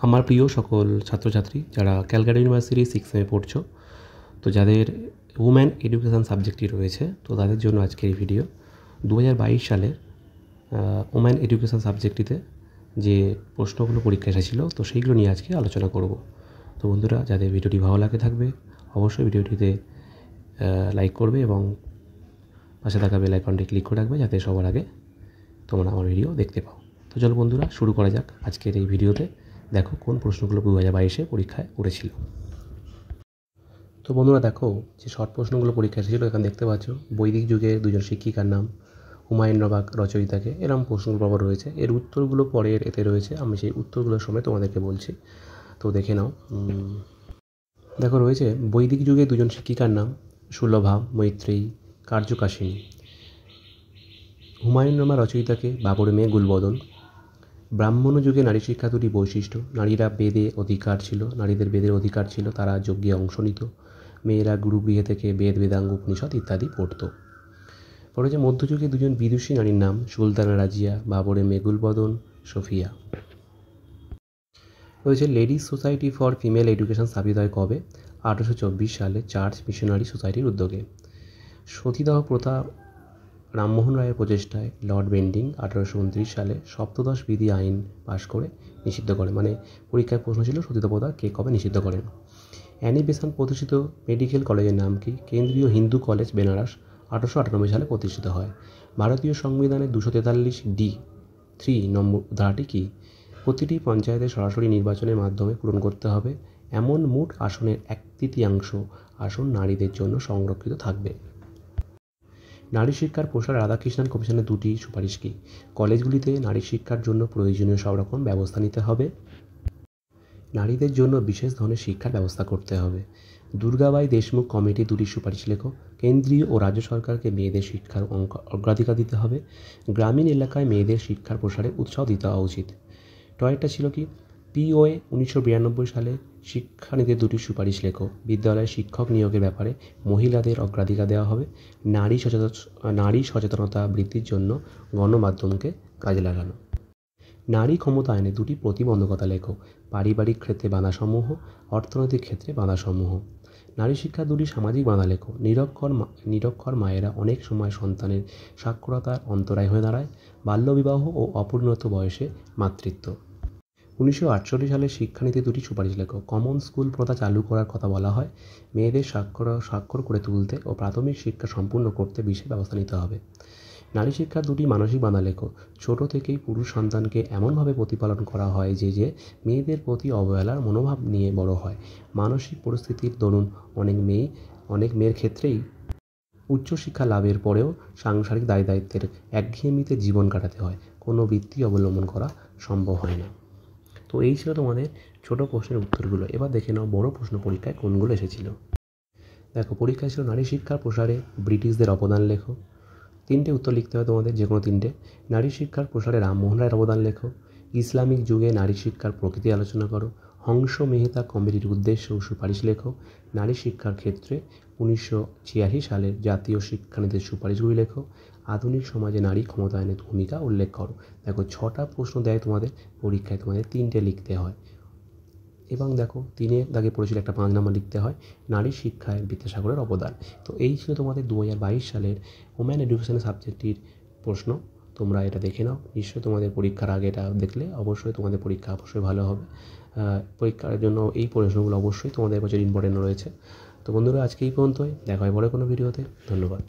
আমার প্রিয় সকল ছাত্রছাত্রী যারা ক্যালকাটা ইউনিভার্সিটি 6 সেমে পড়ছো, তো যাদের উম্যান এডুকেশান সাবজেক্টটি রয়েছে, তো তাদের জন্য আজকের এই ভিডিও 2022 সালের উম্যান এডুকেশান সাবজেক্টটিতে যে প্রশ্নগুলো পরীক্ষায় এসেছিলো, তো সেইগুলো নিয়ে আজকে আলোচনা করব। তো বন্ধুরা, যাদের ভিডিওটি ভালো লাগে থাকবে অবশ্যই ভিডিওটিতে লাইক করবে এবং পাশে থাকা বেল আইকনটি ক্লিক করে রাখবে যাতে সবার আগে তোমরা আমার ভিডিও দেখতে পাও। তো চলো বন্ধুরা, শুরু করা যাক আজকের এই ভিডিওতে। দেখো কোন প্রশ্নগুলো 2022-এ পরীক্ষায় পড়েছিল। তো বন্ধুরা দেখো, যে শর্ট প্রশ্নগুলো পরীক্ষায় এসেছিলো এখানে দেখতে পাচ্ছ। বৈদিক যুগের দুজন শিক্ষিকার নাম, হুমায়ুন নবাক রচয়িতাকে, এরকম প্রশ্নগুলো পাওয়া রয়েছে। এর উত্তরগুলো পরের এতে রয়েছে, আমি সেই উত্তরগুলোর সময় তোমাদেরকে বলছি, তো দেখে নাও। দেখো রয়েছে, বৈদিক যুগে দুজন শিক্ষিকার নাম সুলভা, মৈত্রেয়ী, কার্যকাশিনী। হুমায়ুন নামা রচয়িতাকে বাবরের মেয়ে গুলবদন। ব্রাহ্মণ যুগে নারী শিক্ষা দুটি বৈশিষ্ট্য: নারীরা নারীদের বেদের অধিকার ছিল, তারা যজ্ঞে অংশ নিত, মেয়েরা গুরুগৃহে থেকে বেদ, বেদাঙ্গ, উপনিষদ ইত্যাদি পড়ত। পরে যে মধ্যযুগে দুজন বিদুষী নারীর নাম সুলতানা রাজিয়া, বাবরের মেয়ে গুলবদন, সফিয়া। রয়েছে, ladies society for female education স্থাপিত হয় কবে? 1824 সালে চার্চ মিশনারি সোসাইটির উদ্যোগে। সতীদাহ প্রথা রামমোহন রায়ের প্রচেষ্টায় লর্ড বেন্টিং 1829 সালে সপ্তদশ বিধি আইন পাশ করে নিষিদ্ধ করেন। মানে পরীক্ষায় প্রশ্ন ছিল সতীদাহ প্রথা কে কবে নিষিদ্ধ করেন। অ্যানি বেসান্ট প্রতিষ্ঠিত মেডিকেল কলেজের নাম কি? কেন্দ্রীয় হিন্দু কলেজ, বেনারস, 1898 সালে প্রতিষ্ঠিত হয়। ভারতীয় সংবিধানের 243D নম্বর ধারাটি কি? প্রতিটি পঞ্চায়েতে সরাসরি নির্বাচনের মাধ্যমে পূরণ করতে হবে এমন মোট আসনের 1/3 আসন নারীদের জন্য সংরক্ষিত থাকবে। নারী শিক্ষার প্রসার রাধাকৃষ্ণন কমিশনের 2টি সুপারিশ কি? কলেজগুলিতে নারী শিক্ষার জন্য প্রয়োজনীয় সব রকম ব্যবস্থা নিতে হবে, নারীদের জন্য বিশেষ ধরনের শিক্ষার ব্যবস্থা করতে হবে। দুর্গাবাই দেশমুখ কমিটি 2টি সুপারিশ লেখো। কেন্দ্রীয় ও রাজ্য সরকারকে মেয়েদের শিক্ষার অগ্রাধিকার দিতে হবে, গ্রামীণ এলাকায় মেয়েদের শিক্ষার প্রসারে উৎসাহ দিতে হওয়া উচিত। টয়টা ছিল কি? পিওএ 1992 সালে শিক্ষানীতির 2টি সুপারিশ লেখো। বিদ্যালয়ে শিক্ষক নিয়োগের ব্যাপারে মহিলাদের অগ্রাধিকার দেওয়া হবে, নারী সচেতনতা বৃদ্ধির জন্য গণমাধ্যমকে কাজে লাগানো। নারী ক্ষমতায়নে 2টি প্রতিবন্ধকতা লেখো। পারিবারিক ক্ষেত্রে বাধাসমূহ, অর্থনৈতিক ক্ষেত্রে বাধাসমূহ। নারী শিক্ষার 2টি সামাজিক বাধা লেখো। নিরক্ষর মায়েরা অনেক সময় সন্তানের সাক্ষরতার অন্তরায় হয়ে দাঁড়ায়, বাল্যবিবাহ ও অপরিণত বয়সে মাতৃত্ব। 1948 সালে শিক্ষানীতি 2টি সুপারিশ লেখো। কমন স্কুল প্রথা চালু করার কথা বলা হয়, মেয়েদের স্বাক্ষর করে তুলতে ও প্রাথমিক শিক্ষা সম্পূর্ণ করতে বিশেষ ব্যবস্থা নিতে হবে। নারী শিক্ষার 2টি মানসিক বাধা লেখো। ছোট থেকেই পুরুষ সন্তানকে এমনভাবে প্রতিপালন করা হয় যে মেয়েদের প্রতি অবহেলার মনোভাব নিয়ে বড় হয়। মানসিক পরিস্থিতির দরুন অনেক মেয়ের ক্ষেত্রেই উচ্চশিক্ষা লাভের পরেও সাংসারিক দায়িত্বের একঘেয়েমিতে জীবন কাটাতে হয়, কোনো বৃত্তি অবলম্বন করা সম্ভব হয় না। তো এই ছিল তোমাদের ছোট প্রশ্নের উত্তরগুলো। এবার দেখে নাও বড় প্রশ্ন পরীক্ষায় কোনগুলো এসেছিল। দেখো, পরীক্ষায় ছিল নারী শিক্ষার প্রসারে ব্রিটিশদের অবদান লেখো। 3টে উত্তর লিখতে হবে তোমাদের, যে কোনো 3টে। নারী শিক্ষার প্রসারে রামমোহন রায়ের অবদান লেখো। ইসলামিক যুগে নারী শিক্ষার প্রকৃতি আলোচনা করো। হংস মেহতা কমিটির উদ্দেশ্য ও সুপারিশ লেখো। নারী শিক্ষার ক্ষেত্রে 1986 সালের জাতীয় শিক্ষানীতির সুপারিশগুলি লেখো। আধুনিক সমাজে নারী ক্ষমতায়নের ভূমিকা উল্লেখ করো। দেখো 6টা প্রশ্ন দেয় তোমাদের পরীক্ষায়, তোমাদের 3টে লিখতে হয়। এবং দেখো 3-এর দাগে পড়েছিল একটা 5 নম্বর লিখতে হয়, নারী শিক্ষায় বিদ্যাসাগরের অবদান। তো এই ছিল তোমাদের 2022 সালের ওম্যান এডুকেশন সাবজেক্টটির প্রশ্ন। তোমরা এটা দেখে নাও, নিশ্চয়ই তোমাদের পরীক্ষার আগে এটা দেখলে অবশ্যই তোমাদের পরীক্ষা অবশ্যই ভালো হবে। পরীক্ষার জন্য এই প্রশ্নগুলো অবশ্যই তোমাদের কাছে ইম্পর্টেন্ট রয়েছে। তো বন্ধুরা, আজকে এই পর্যন্তই, দেখা হয় পরে কোনো ভিডিওতে। ধন্যবাদ।